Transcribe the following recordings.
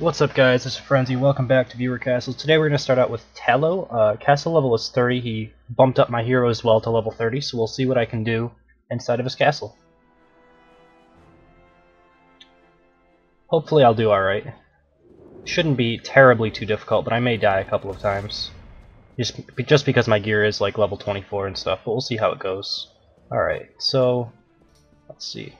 What's up guys, this is Frenzy, welcome back to Viewer Castle. Today we're going to start out with Talou. Castle level is 30, he bumped up my hero as well to level 30, so we'll see what I can do inside of his castle. Hopefully I'll do alright. Shouldn't be terribly too difficult, but I may die a couple of times. Just because my gear is like level 24 and stuff, but we'll see how it goes. Alright, so let's see.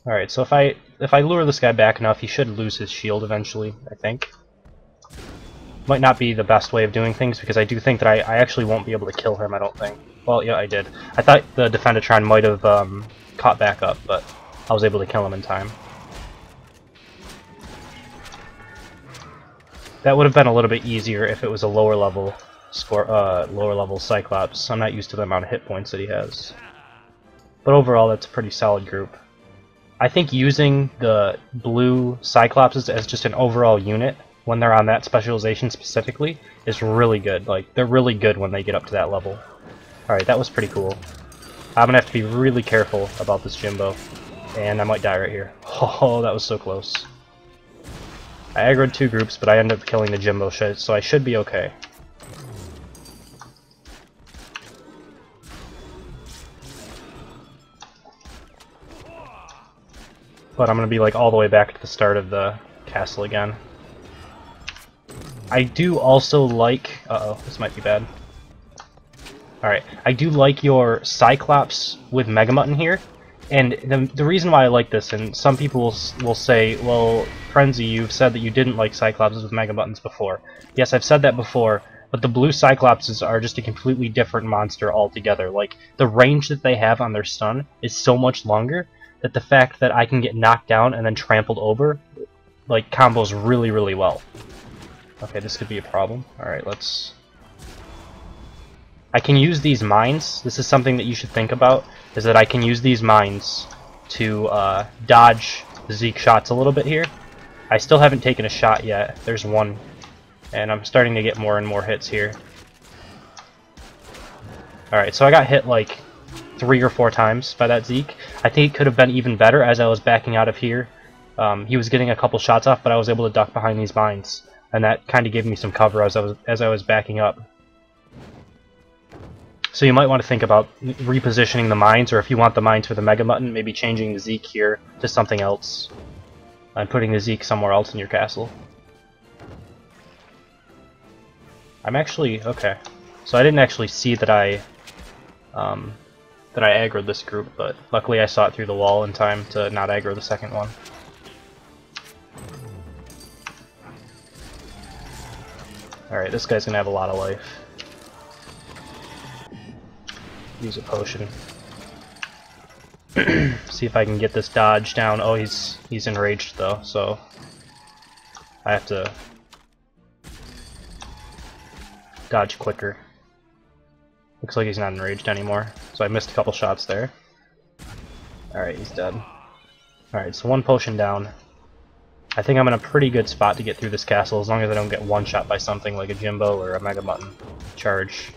Alright, so if I lure this guy back enough, he should lose his shield eventually, I think. Might not be the best way of doing things, because I do think that I actually won't be able to kill him, I don't think. Well, yeah, I did. I thought the Defendatron might have caught back up, but I was able to kill him in time. That would have been a little bit easier if it was a lower level Cyclops. I'm not used to the amount of hit points that he has. But overall, that's a pretty solid group. I think using the blue Cyclopses as just an overall unit, when they're on that specialization specifically, is really good. Like, they're really good when they get up to that level. Alright, that was pretty cool. I'm gonna have to be really careful about this Jimbo. And I might die right here. Oh, that was so close. I aggroed two groups, but I ended up killing the Jimbo, so I should be okay. But I'm going to be like all the way back to the start of the castle again. I do also like... Uh-oh, this might be bad. Alright, I do like your Cyclops with Mega Mutton here. And the reason why I like this, and some people will say, well, Frenzy, you've said that you didn't like Cyclopses with Mega Muttons before. Yes, I've said that before, but the blue Cyclopses are just a completely different monster altogether. Like, the range that they have on their stun is so much longer that the fact that I can get knocked down and then trampled over, like, combos really, really well. Okay, this could be a problem. Alright, let's... I can use these mines. This is something that you should think about, is that I can use these mines to dodge Zeke shots a little bit here. I still haven't taken a shot yet. There's one. And I'm starting to get more and more hits here. Alright, so I got hit like 3 or 4 times by that Zeke. I think it could have been even better as I was backing out of here. He was getting a couple shots off, but I was able to duck behind these mines, and that kind of gave me some cover as I was backing up. So you might want to think about repositioning the mines, or if you want the mines for the Mega Mutton, maybe changing the Zeke here to something else, and putting the Zeke somewhere else in your castle. I'm actually okay. So I didn't actually see that I aggroed this group, but luckily I saw it through the wall in time to not aggro the second one. Alright, this guy's gonna have a lot of life. Use a potion. See if I can get this dodge down. Oh, he's enraged though, so I have to dodge quicker. Looks like he's not enraged anymore, so I missed a couple shots there. Alright, he's dead. Alright, so one potion down. I think I'm in a pretty good spot to get through this castle, as long as I don't get one shot by something like a Jimbo or a Mega Mutton charge.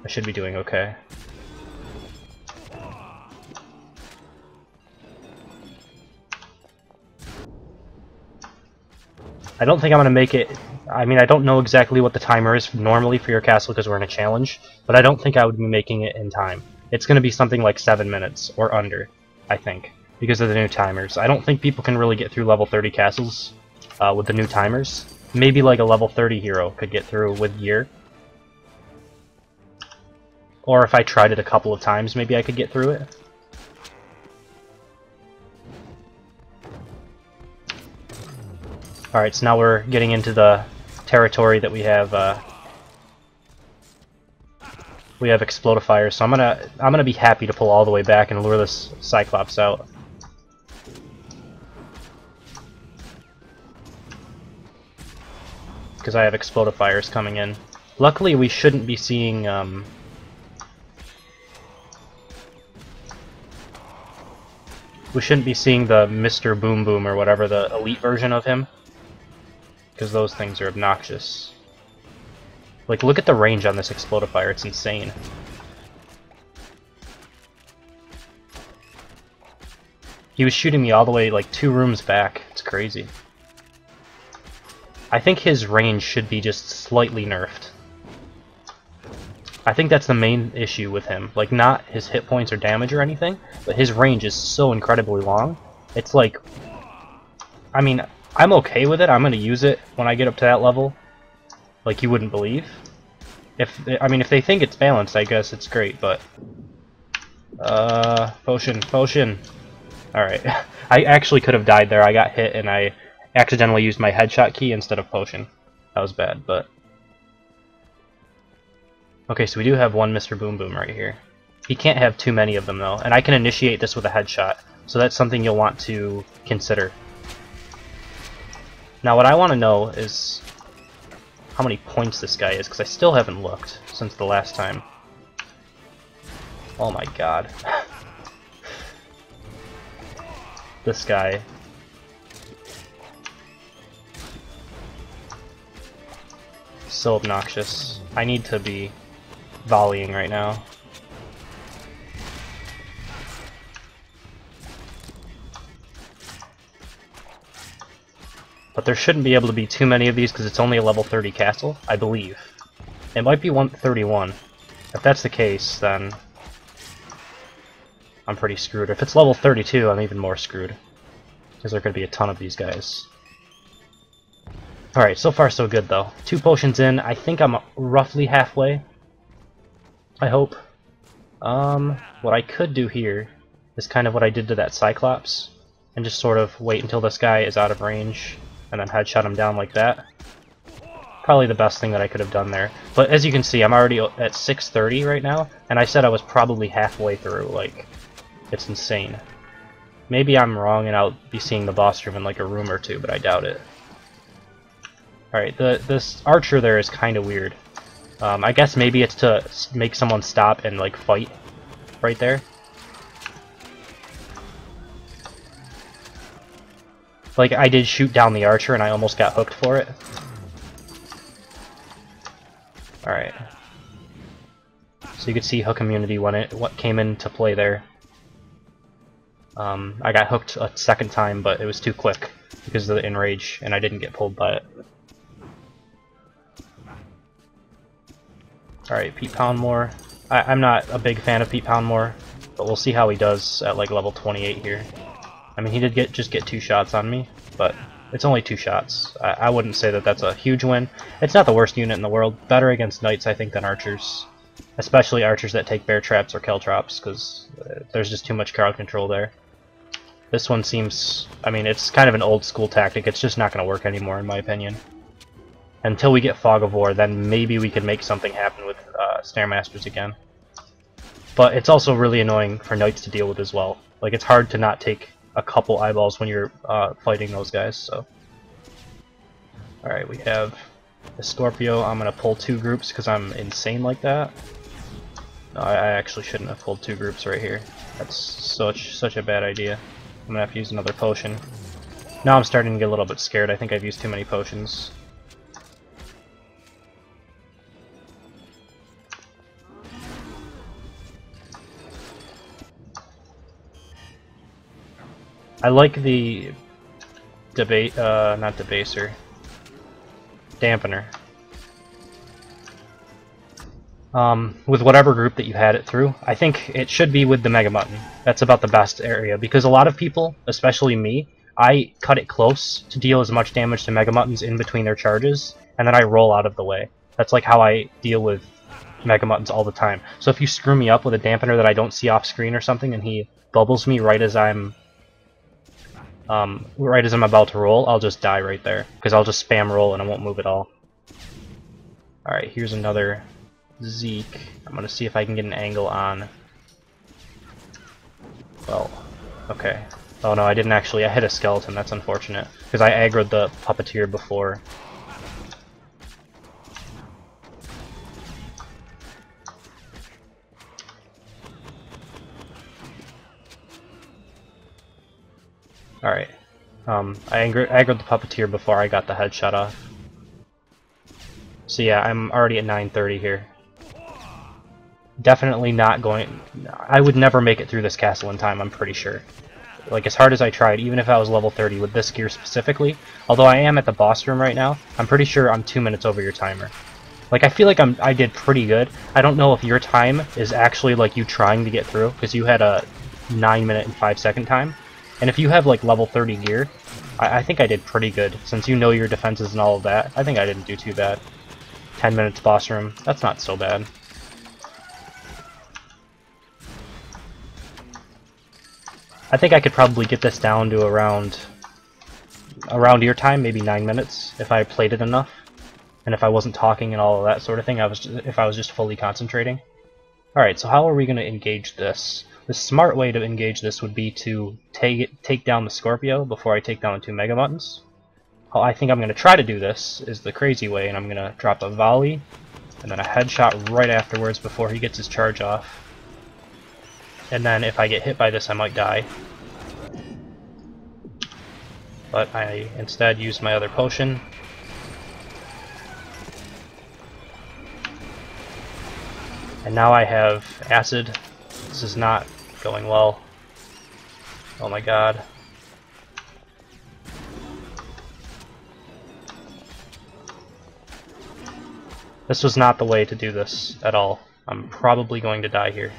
I should be doing okay. I don't think I'm going to make it... I mean, I don't know exactly what the timer is normally for your castle because we're in a challenge, but I don't think I would be making it in time. It's going to be something like 7 minutes or under, I think, because of the new timers. I don't think people can really get through level 30 castles with the new timers. Maybe like a level 30 hero could get through with gear. Or if I tried it a couple of times, maybe I could get through it. Alright, so now we're getting into the territory that we have explodifiers, so I'm gonna be happy to pull all the way back and lure this Cyclops out. Because I have explodifiers coming in. Luckily we shouldn't be seeing the Mr. Boom Boom or whatever, the elite version of him. Because those things are obnoxious. Like, look at the range on this explodifier, it's insane. He was shooting me all the way like 2 rooms back. It's crazy. I think his range should be just slightly nerfed. I think that's the main issue with him. Like, not his hit points or damage or anything, but his range is so incredibly long. It's like... I mean, I'm okay with it. I'm going to use it when I get up to that level. Like, you wouldn't believe. I mean, if they think it's balanced, I guess it's great, but... Potion. Alright. I actually could have died there. I got hit and I accidentally used my headshot key instead of potion. That was bad, but... Okay, so we do have one Mr. Boom Boom right here. He can't have too many of them, though, and I can initiate this with a headshot, so that's something you'll want to consider. Now, what I want to know is how many points this guy is, because I still haven't looked since the last time. Oh my god. This guy. So obnoxious. I need to be volleying right now. But there shouldn't be able to be too many of these because it's only a level 30 castle, I believe. It might be 131. If that's the case, then I'm pretty screwed. If it's level 32, I'm even more screwed. Because there are going to be a ton of these guys. Alright, so far so good though. 2 potions in, I think I'm roughly halfway. I hope. What I could do here is kind of what I did to that Cyclops, and just sort of wait until this guy is out of range, and then headshot him down like that. Probably the best thing that I could have done there. But as you can see, I'm already at 630 right now, and I said I was probably halfway through. Like, it's insane. Maybe I'm wrong and I'll be seeing the boss room in like a room or two, but I doubt it. Alright, this archer there is kind of weird. I guess maybe it's to make someone stop and like fight right there. Like, I did shoot down the archer and I almost got hooked for it. Alright. So you could see hook immunity when what came into play there. I got hooked a second time, but it was too quick because of the enrage, and I didn't get pulled by it. Alright, Pete Poundmore. I'm not a big fan of Pete Poundmore, but we'll see how he does at like level 28 here. I mean, he did just get 2 shots on me, but it's only 2 shots. I wouldn't say that that's a huge win. It's not the worst unit in the world. Better against knights, I think, than archers. Especially archers that take bear traps or caltrops, because there's just too much crowd control there. This one seems... I mean, it's kind of an old school tactic. It's just not going to work anymore, in my opinion. Until we get Fog of War, then maybe we can make something happen with Stairmasters again. But it's also really annoying for knights to deal with as well. Like, it's hard to not take a couple eyeballs when you're fighting those guys, so... Alright, we have the Scorpio. I'm going to pull 2 groups because I'm insane like that. No, I actually shouldn't have pulled 2 groups right here. That's such a bad idea. I'm going to have to use another potion. Now I'm starting to get a little bit scared. I think I've used too many potions. I like the not debaser, dampener. With whatever group that you had it through, I think it should be with the Mega Mutton. That's about the best area, because a lot of people, especially me, I cut it close to deal as much damage to Mega Muttons in between their charges, and then I roll out of the way. That's like how I deal with Mega Muttons all the time. So if you screw me up with a dampener that I don't see off screen or something, and he bubbles me right as I'm about to roll, I'll just die right there, because I'll just spam roll and I won't move at all. Alright, here's another Zeke. I'm gonna see if I can get an angle on... Well, okay. Oh no, I didn't actually. I hit a skeleton, that's unfortunate, because I aggroed the puppeteer before. Alright. I aggroed the puppeteer before I got the headshot off. So yeah, I'm already at 930 here. Definitely not going... I would never make it through this castle in time, I'm pretty sure. like as hard as I tried, even if I was level 30 with this gear specifically, although I am at the boss room right now, I'm pretty sure I'm 2 minutes over your timer. Like, I feel like I did pretty good. I don't know if your time is actually like you trying to get through, because you had a 9-minute and 5-second time. And if you have like level 30 gear, I think I did pretty good, since you know your defenses and all of that. I think I didn't do too bad. 10 minutes boss room, that's not so bad. I think I could probably get this down to around your time, maybe 9 minutes, if I played it enough. And if I wasn't talking and all of that sort of thing, if I was just fully concentrating. Alright, so how are we going to engage this? The smart way to engage this would be to take down the Scorpio before I take down the 2 Mega Muttons. How I think I'm going to try to do this is the crazy way, and I'm going to drop a volley, and then a headshot right afterwards before he gets his charge off. And then if I get hit by this, I might die. But I instead use my other potion. And now I have acid. This is not going well. Oh my god. This was not the way to do this at all. I'm probably going to die here.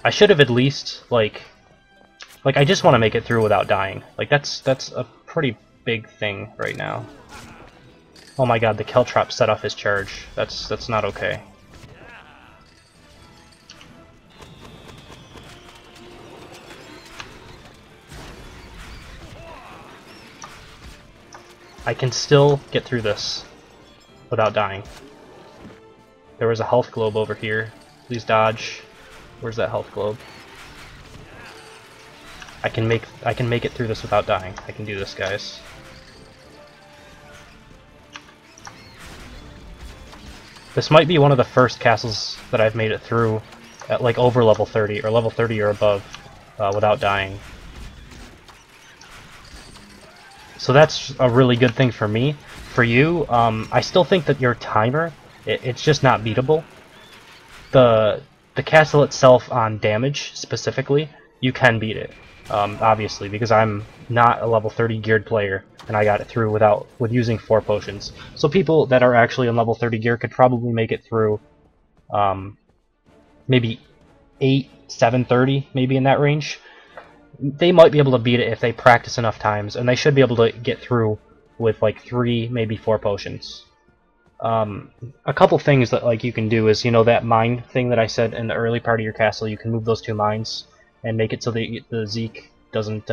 I should have at least, like I just want to make it through without dying. Like, that's a pretty big thing right now. Oh my god, the Caltrop set off his charge. That's not okay. I can still get through this without dying. There was a health globe over here. Please dodge. Where's that health globe? I can make it through this without dying. I can do this, guys. This might be one of the first castles that I've made it through at like over level 30 or level 30 or above without dying. So that's a really good thing for me. For you, I still think that your timer, it's just not beatable. The castle itself on damage specifically, you can beat it. Obviously, because I'm not a level 30 geared player, and I got it through with using 4 potions. So people that are actually on level 30 gear could probably make it through maybe 8, 730, maybe in that range. They might be able to beat it if they practice enough times, and they should be able to get through with like 3, maybe 4 potions. A couple things that like you can do is, you know, that mine thing that I said in the early part of your castle, you can move those 2 mines and make it so that the Zeke doesn't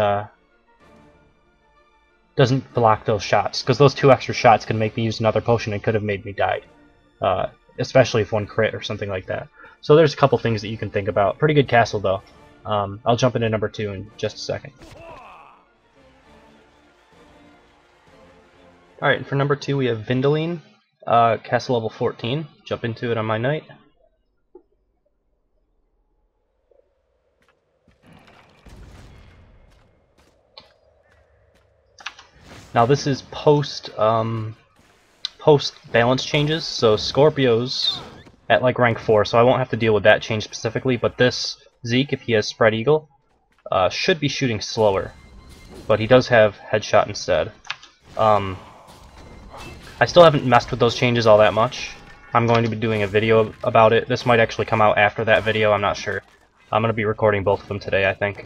block those shots, because those 2 extra shots could make me use another potion and could have made me die, especially if one crit or something like that. So there's a couple things that you can think about. Pretty good castle though. I'll jump into number 2 in just a second. Alright, for number 2 we have Vindilene, castle level 14. Jump into it on my knight. Now this is post balance changes, so Scorpios at like rank 4, so I won't have to deal with that change specifically, but this Zeke, if he has Spread Eagle, should be shooting slower, but he does have Headshot instead. I still haven't messed with those changes all that much. I'm going to be doing a video about it. This might actually come out after that video, I'm not sure. I'm going to be recording both of them today, I think.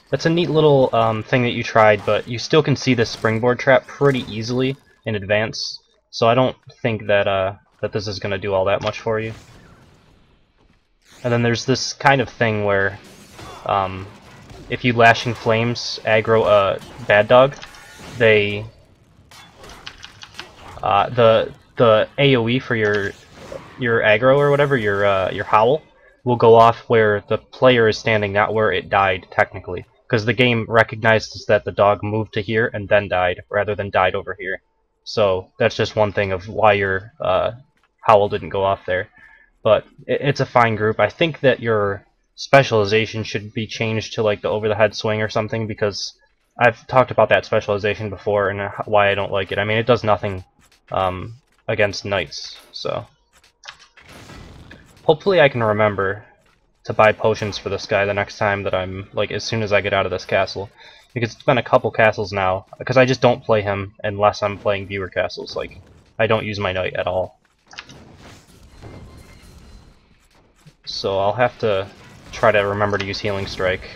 That's a neat little thing that you tried, but you still can see this springboard trap pretty easily in advance, so I don't think that that this is going to do all that much for you. And then there's this kind of thing where if you Lashing Flames aggro a bad dog, they the AoE for your aggro or whatever, your howl, will go off where the player is standing, not where it died technically. Because the game recognizes that the dog moved to here and then died, rather than died over here. So that's just one thing of why your howl didn't go off there. But it's a fine group. I think that your specialization should be changed to like the over-the-head swing or something, because I've talked about that specialization before and why I don't like it. I mean, it does nothing against knights, so hopefully I can remember to buy potions for this guy the next time that I'm, like, as soon as I get out of this castle. Because it's been a couple castles now, because I just don't play him unless I'm playing viewer castles. Like, I don't use my knight at all. So I'll have to try to remember to use Healing Strike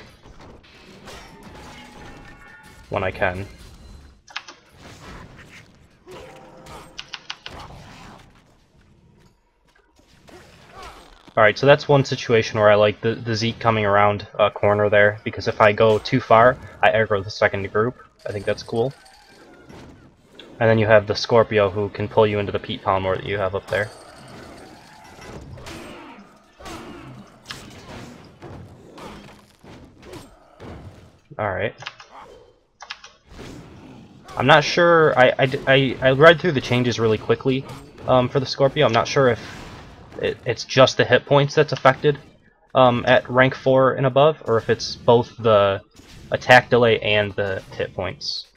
when I can. Alright, so that's one situation where I like the Zeke coming around a corner there, because if I go too far, I aggro the second group. I think that's cool. And then you have the Scorpio who can pull you into the Peat Palmore that you have up there. Alright. I'm not sure, I read through the changes really quickly for the Scorpio. I'm not sure if it's just the hit points that's affected at rank 4 and above, or if it's both the attack delay and the hit points.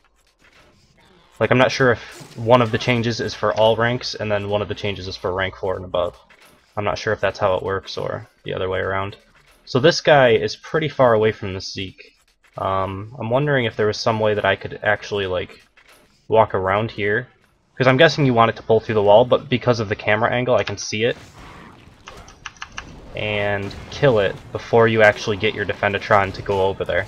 Like, I'm not sure if one of the changes is for all ranks, and then one of the changes is for rank 4 and above. I'm not sure if that's how it works, or the other way around. So this guy is pretty far away from the Zeke. I'm wondering if there was some way that I could actually, like, walk around here. Because I'm guessing you want it to pull through the wall, but because of the camera angle, I can see it. And kill it before you actually get your Defendatron to go over there.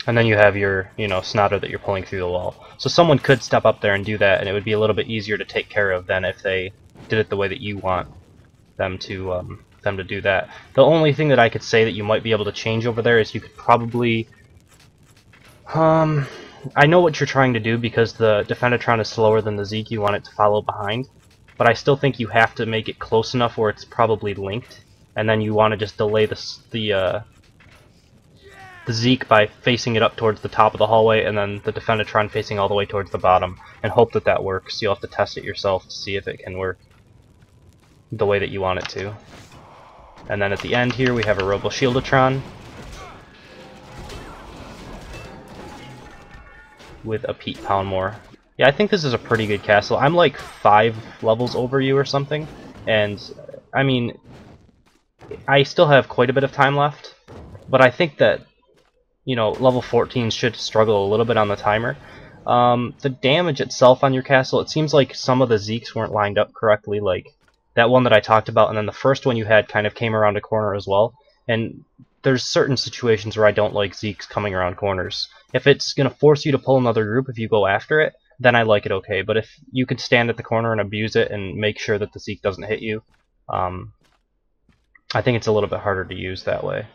And then you have your, you know, Snotter that you're pulling through the wall. So someone could step up there and do that, and it would be a little bit easier to take care of than if they did it the way that you want them to do that. The only thing that I could say that you might be able to change over there is you could probably... I know what you're trying to do, because the Defendatron is slower than the Zeke, you want it to follow behind. But I still think you have to make it close enough where it's probably linked, and then you want to just delay the Zeke by facing it up towards the top of the hallway, and then the Defendatron facing all the way towards the bottom, and hope that that works. You'll have to test it yourself to see if it can work the way that you want it to. And then at the end here we have a Robo Shieldatron with a Peat Palmore. Yeah, I think this is a pretty good castle. I'm like 5 levels over you or something, and I mean, I still have quite a bit of time left, but I think that, you know, level 14 should struggle a little bit on the timer. The damage itself on your castle, it seems like some of the Zekes weren't lined up correctly, like that one that I talked about, and then the first one you had kind of came around a corner as well, and there's certain situations where I don't like Zekes coming around corners. If it's going to force you to pull another group if you go after it, then I like it okay, but if you could stand at the corner and abuse it and make sure that the Zeke doesn't hit you, I think it's a little bit harder to use that way.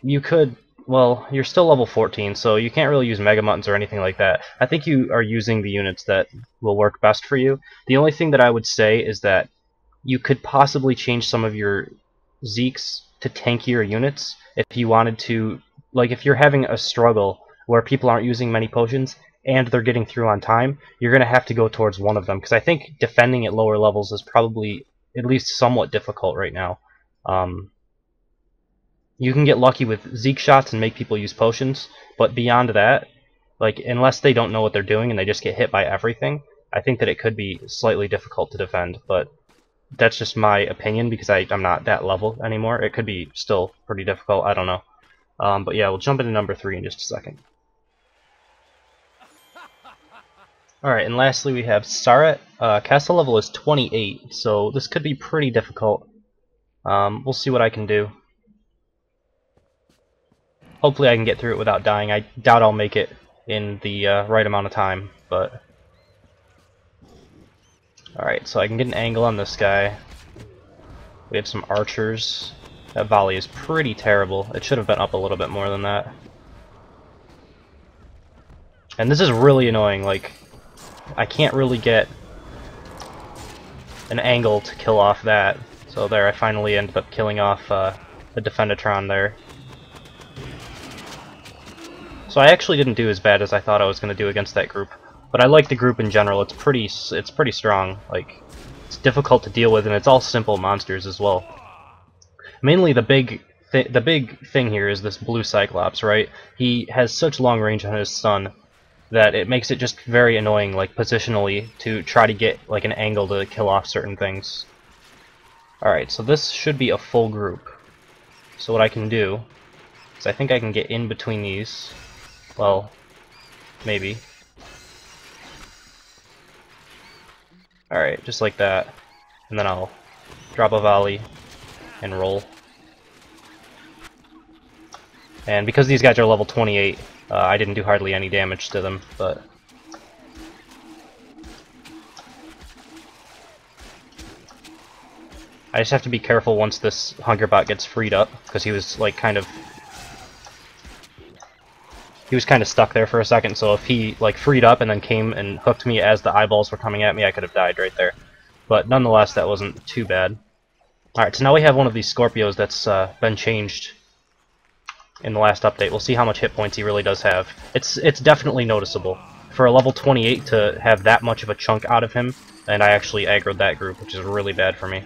You could, well, you're still level 14, so you can't really use Mega Muttons or anything like that. I think you are using the units that will work best for you. The only thing that I would say is that you could possibly change some of your Zekes to tankier units if you wanted to. Like, if you're having a struggle where people aren't using many potions and they're getting through on time, you're going to have to go towards one of them, because I think defending at lower levels is probably at least somewhat difficult right now. You can get lucky with Zeke shots and make people use potions, but beyond that, like, unless they don't know what they're doing and they just get hit by everything, I think that it could be slightly difficult to defend, but that's just my opinion, because I'm not that level anymore. It could be still pretty difficult, I don't know. But yeah, we'll jump into number 3 in just a second. Alright, and lastly we have Sareht. Castle level is 28, so this could be pretty difficult. We'll see what I can do. Hopefully I can get through it without dying. I doubt I'll make it in the right amount of time, but... Alright, so I can get an angle on this guy. We have some archers. That volley is pretty terrible. It should have been up a little bit more than that. And this is really annoying, like, I can't really get an angle to kill off that. So there, I finally ended up killing off the Defendatron there. So I actually didn't do as bad as I thought I was going to do against that group. But I like the group in general. It's pretty strong. Like, it's difficult to deal with, and it's all simple monsters as well. Mainly the big the big thing here is this blue Cyclops, right? He has such long range on his stun that it makes it just very annoying, like positionally, to try to get like an angle to kill off certain things. Alright, so this should be a full group. So what I can do is I think I can get in between these. Well, maybe. Alright, just like that. And then I'll drop a volley and roll. And because these guys are level 28, I didn't do hardly any damage to them, but... I just have to be careful once this Hungerbot gets freed up, because he was like kind of... He was kind of stuck there for a second, so if he like freed up and then came and hooked me as the eyeballs were coming at me, I could have died right there. But nonetheless, that wasn't too bad. Alright, so now we have one of these Scorpios that's been changed in the last update. We'll see how much hit points he really does have. It's definitely noticeable. For a level 28 to have that much of a chunk out of him, and I actually aggroed that group, which is really bad for me.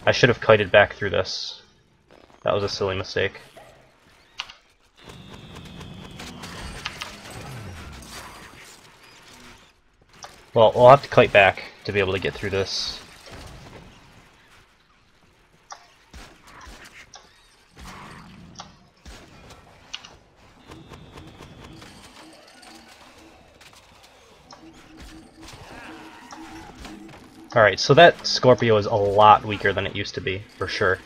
I should have kited back through this. That was a silly mistake. Well, we'll have to kite back to be able to get through this. Alright, so that Scorpio is a lot weaker than it used to be, for sure.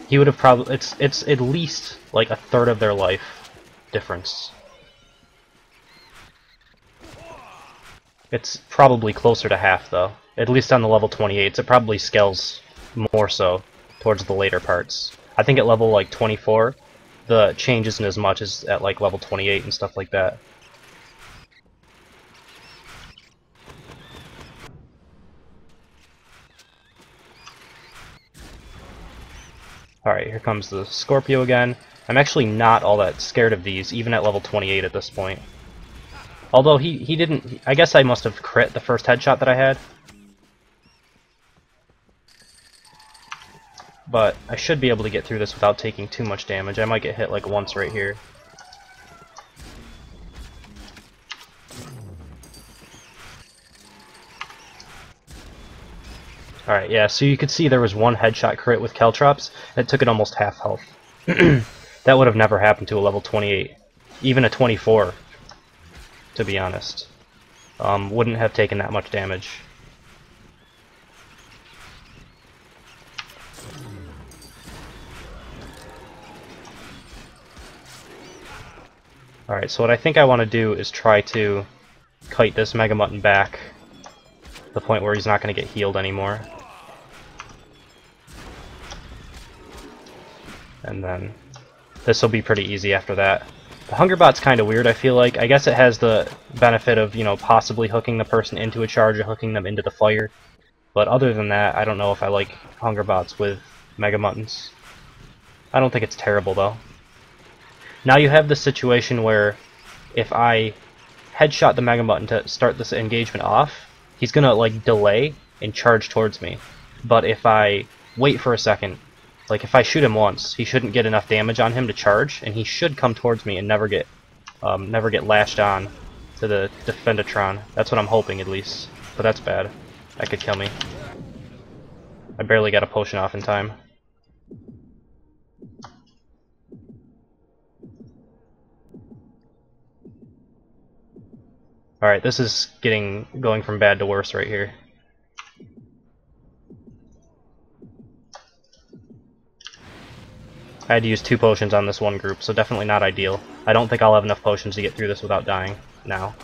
He would have probably... It's at least like a third of their life difference. It's probably closer to half, though. At least on the level 28s, it probably scales more so towards the later parts. I think at level like 24, the change isn't as much as at like level 28 and stuff like that. Alright, here comes the Scorpio again. I'm actually not all that scared of these, even at level 28 at this point. Although he didn't... I guess I must have crit the first headshot that I had. But I should be able to get through this without taking too much damage. I might get hit like once right here. Alright, yeah, so you could see there was one headshot crit with Caltrops that took it almost half health. That would have never happened to a level 28. Even a 24, to be honest. Wouldn't have taken that much damage. Alright, so what I think I want to do is try to kite this Mega Mutton back to the point where he's not going to get healed anymore. And then this will be pretty easy after that. The Hungerbot's kind of weird, I feel like. I guess it has the benefit of, you know, possibly hooking the person into a charge or hooking them into the fire. But other than that, I don't know if I like Hungerbots with Mega Muttons. I don't think it's terrible, though. Now you have the situation where if I headshot the Mega Mutton to start this engagement off, he's gonna, like, delay and charge towards me. But if I wait for a second, like, if I shoot him once, he shouldn't get enough damage on him to charge, and he should come towards me and never get lashed on to the Defendatron. That's what I'm hoping, at least. But that's bad. That could kill me. I barely got a potion off in time. Alright, this is going from bad to worse right here. I had to use 2 potions on this one group, so definitely not ideal. I don't think I'll have enough potions to get through this without dying now.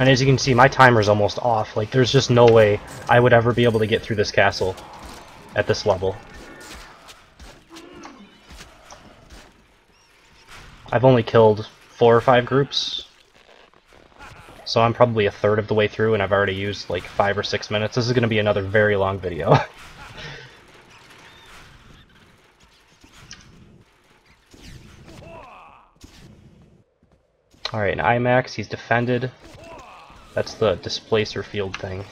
And as you can see, my timer's almost off. Like, there's just no way I would ever be able to get through this castle at this level. I've only killed 4 or 5 groups, so I'm probably a third of the way through, and I've already used like 5 or 6 minutes. This is going to be another very long video. Alright, an IMAX, he's defended. That's the displacer field thing.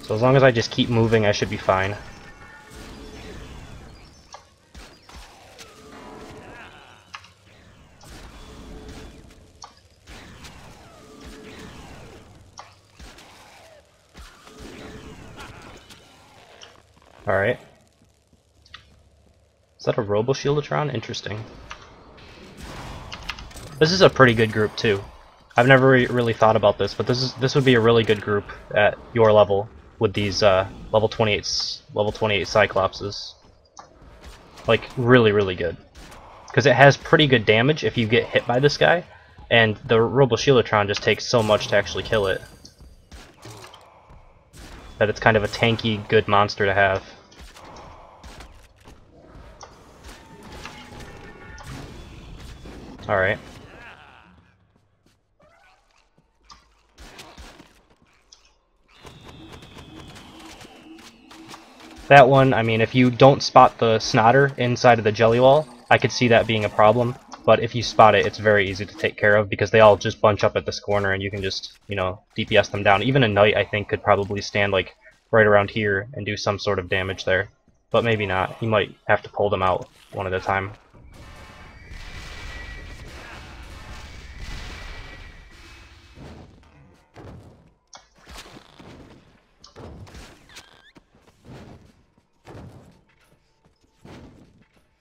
So as long as I just keep moving, I should be fine. Alright. Is that a Robo-Shieldatron? Interesting. This is a pretty good group too. I've never really thought about this, but this would be a really good group at your level with these level 28 Cyclopses. Like really good, because it has pretty good damage if you get hit by this guy, and the Robo-Shieldatron just takes so much to actually kill it that it's kind of a tanky, good monster to have. Alright. That one, I mean, if you don't spot the Snotter inside of the jelly wall, I could see that being a problem, but if you spot it, it's very easy to take care of because they all just bunch up at this corner and you can just, you know, DPS them down. Even a Knight, I think, could probably stand, like, right around here and do some sort of damage there. But maybe not. You might have to pull them out one at a time.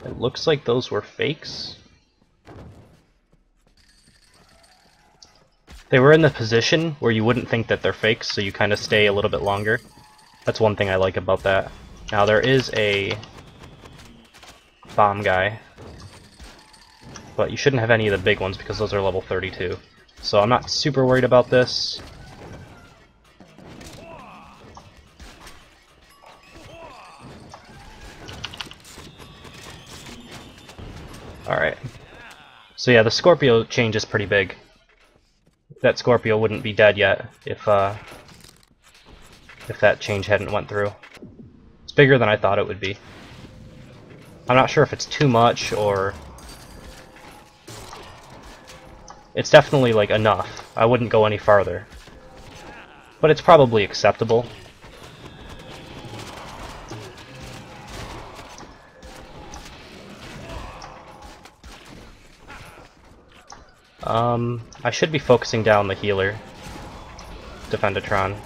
It looks like those were fakes. They were in the position where you wouldn't think that they're fakes, so you kind of stay a little bit longer. That's one thing I like about that. Now there is a bomb guy, but you shouldn't have any of the big ones because those are level 32. So I'm not super worried about this. Alright. So yeah, the Scorpio change is pretty big. That Scorpio wouldn't be dead yet if that change hadn't went through. It's bigger than I thought it would be. I'm not sure if it's too much or... It's definitely, like, enough. I wouldn't go any farther. But it's probably acceptable. I should be focusing down the healer. Defendatron.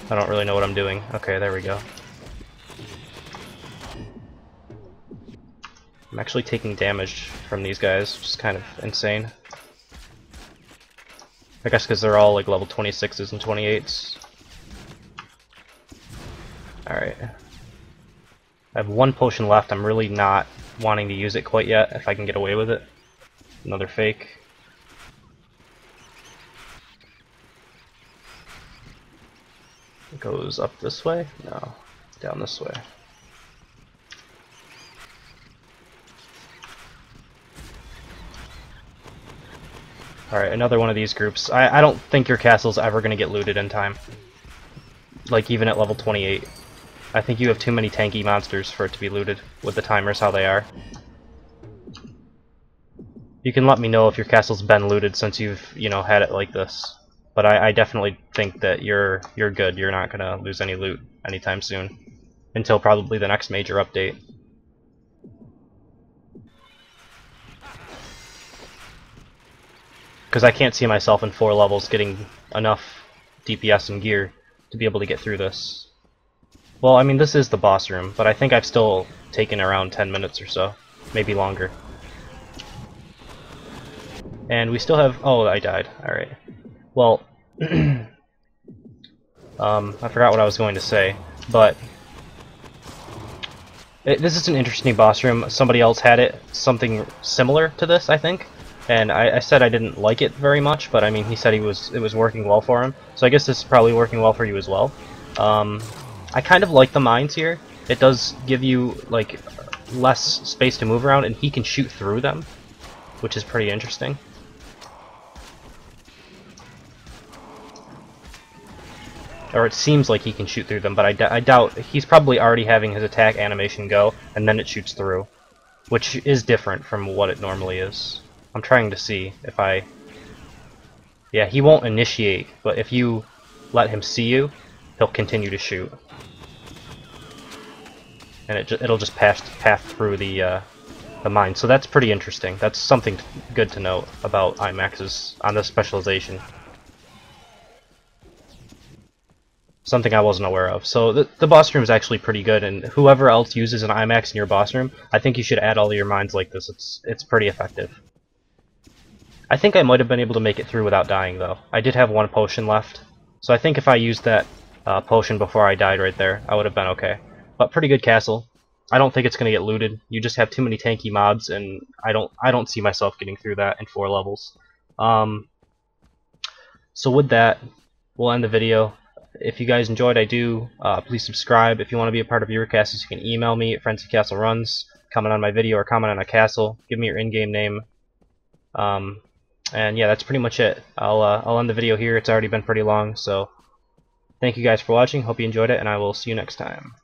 I don't really know what I'm doing. Okay, there we go. I'm actually taking damage from these guys, which is kind of insane. I guess because they're all like level 26s and 28s. Alright. I have one potion left. I'm really not wanting to use it quite yet, if I can get away with it. Another fake. It goes up this way? No. Down this way. Alright, another one of these groups. I don't think your castle's ever going to get looted in time. Like, even at level 28. I think you have too many tanky monsters for it to be looted, with the timers how they are. You can let me know if your castle's been looted since you've, you know, had it like this. But I definitely think that you're good. You're not gonna lose any loot anytime soon. Until probably the next major update. Because I can't see myself in 4 levels getting enough DPS and gear to be able to get through this. Well, I mean, this is the boss room, but I think I've still taken around 10 minutes or so. Maybe longer. And we still have... Oh, I died. Alright. Well, I forgot what I was going to say, but... this is an interesting boss room. Somebody else had it, something similar to this, I think. And I said I didn't like it very much, but I mean, he said it was working well for him. So I guess this is probably working well for you as well. I kind of like the mines here. It does give you, like, less space to move around, and he can shoot through them, which is pretty interesting. Or it seems like he can shoot through them, but I doubt... He's probably already having his attack animation go, and then it shoots through. which is different from what it normally is. I'm trying to see if I... Yeah, he won't initiate, but if you let him see you, he'll continue to shoot. And it'll just pass through the mine. So that's pretty interesting. That's something good to note about IMAXs on this specialization. Something I wasn't aware of. So the boss room is actually pretty good, and whoever else uses an IMAX in your boss room, I think you should add all of your mines like this. It's pretty effective. I think I might have been able to make it through without dying, though. I did have one potion left, so I think if I used that potion before I died right there, I would have been okay. But pretty good castle. I don't think it's going to get looted. You just have too many tanky mobs, and I don't see myself getting through that in 4 levels. So with that, we'll end the video. If you guys enjoyed, please subscribe. If you want to be a part of Eurocastles, you can email me at FrenzyCastleRuns, comment on my video or comment on a castle, give me your in-game name. And yeah, that's pretty much it. I'll end the video here. It's already been pretty long, so thank you guys for watching. Hope you enjoyed it, and I will see you next time.